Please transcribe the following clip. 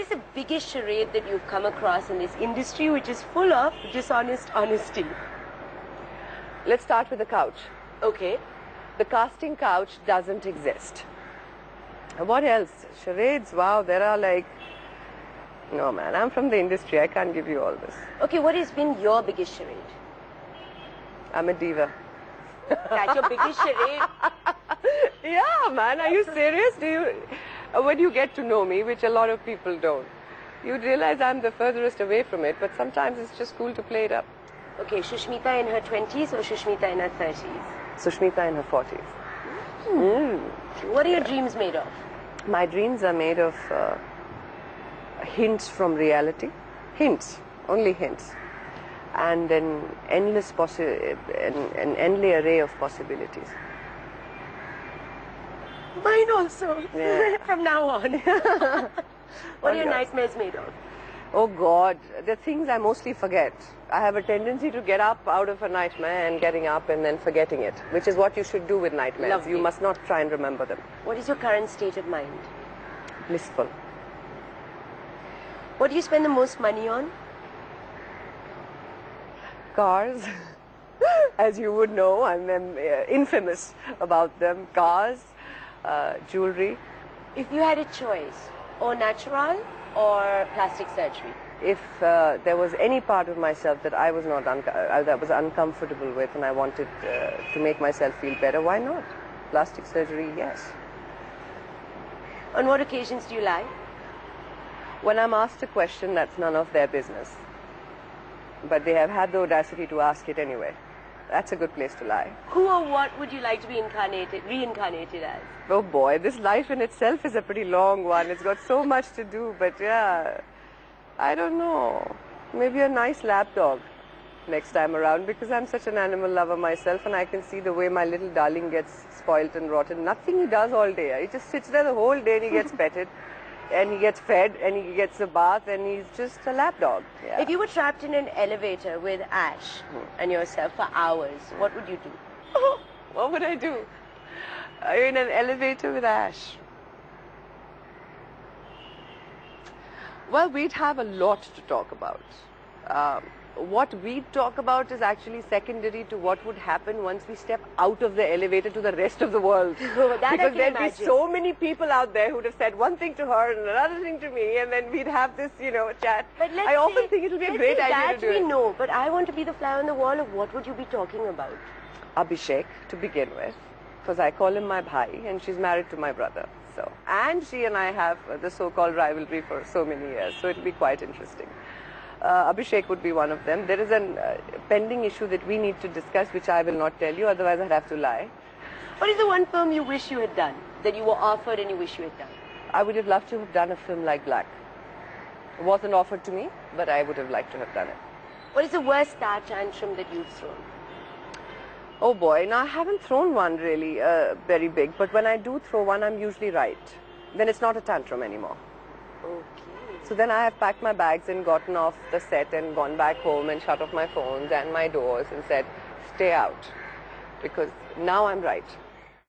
is the biggest charade that you've come across in this industry which is full of dishonest honesty? Let's start with the couch. Okay. The casting couch doesn't exist. What else? Charades, wow, there are like... No man, I'm from the industry, I can't give you all this. Okay, what has been your biggest charade? I'm a diva. That's your biggest charade? Yeah man, are you serious? When you get to know me, which a lot of people don't, you'd realize I'm the furthest away from it, but sometimes it's just cool to play it up. Okay, Sushmita in her 20s or Sushmita in her 30s? Sushmita in her 40s. What are your dreams made of? My dreams are made of hints from reality. Hints, only hints. And an endless an endless array of possibilities. Mine also. Yeah. From now on. What are your nightmares made of? Oh God, the things I mostly forget. I have a tendency to get up out of a nightmare and getting up and then forgetting it, which is what you should do with nightmares. Lovely. You must not try and remember them. What is your current state of mind? Blissful. What do you spend the most money on? Cars. As you would know, I'm infamous about them. Cars, jewelry. If you had a choice, au natural or plastic surgery? If there was any part of myself that I was not that was uncomfortable with and I wanted to make myself feel better, why not? Plastic surgery, yes. On what occasions do you lie? When I'm asked a question, that's none of their business. But they have had the audacity to ask it anyway. That's a good place to lie. Who or what would you like to be reincarnated as? Oh boy, this life in itself is a pretty long one. It's got so much to do, but yeah, I don't know. Maybe a nice lap dog next time around, because I'm such an animal lover myself and I can see the way my little darling gets spoilt and rotten. Nothing he does all day. He just sits there the whole day and he gets petted. And he gets fed, and he gets a bath, and he's just a lap dog. Yeah. If you were trapped in an elevator with Ash and yourself for hours, what would you do? What would I do? In an elevator with Ash? Well, we'd have a lot to talk about. What we talk about is actually secondary to what would happen once we step out of the elevator to the rest of the world. Because there'd be so many people out there who would have said one thing to her and another thing to me, and then we'd have this, chat. But I often think it'll be a great idea to do it. No, but I want to be the fly on the wall of what would you be talking about? Abhishek, to begin with, because I call him my bhai, and she's married to my brother. So, and she and I have the so-called rivalry for so many years, so it'll be quite interesting. Abhishek would be one of them. There is a pending issue that we need to discuss, which I will not tell you, otherwise I'd have to lie. What is the one film you wish you had done, that you were offered and you wish you had done? I would have loved to have done a film like Black. It wasn't offered to me, but I would have liked to have done it. What is the worst star tantrum that you've thrown? Oh boy, now I haven't thrown one really very big, but when I do throw one, I'm usually right. Then it's not a tantrum anymore. Okay. So then I have packed my bags and gotten off the set and gone back home and shut off my phones and my doors and said, stay out. Because now I'm right.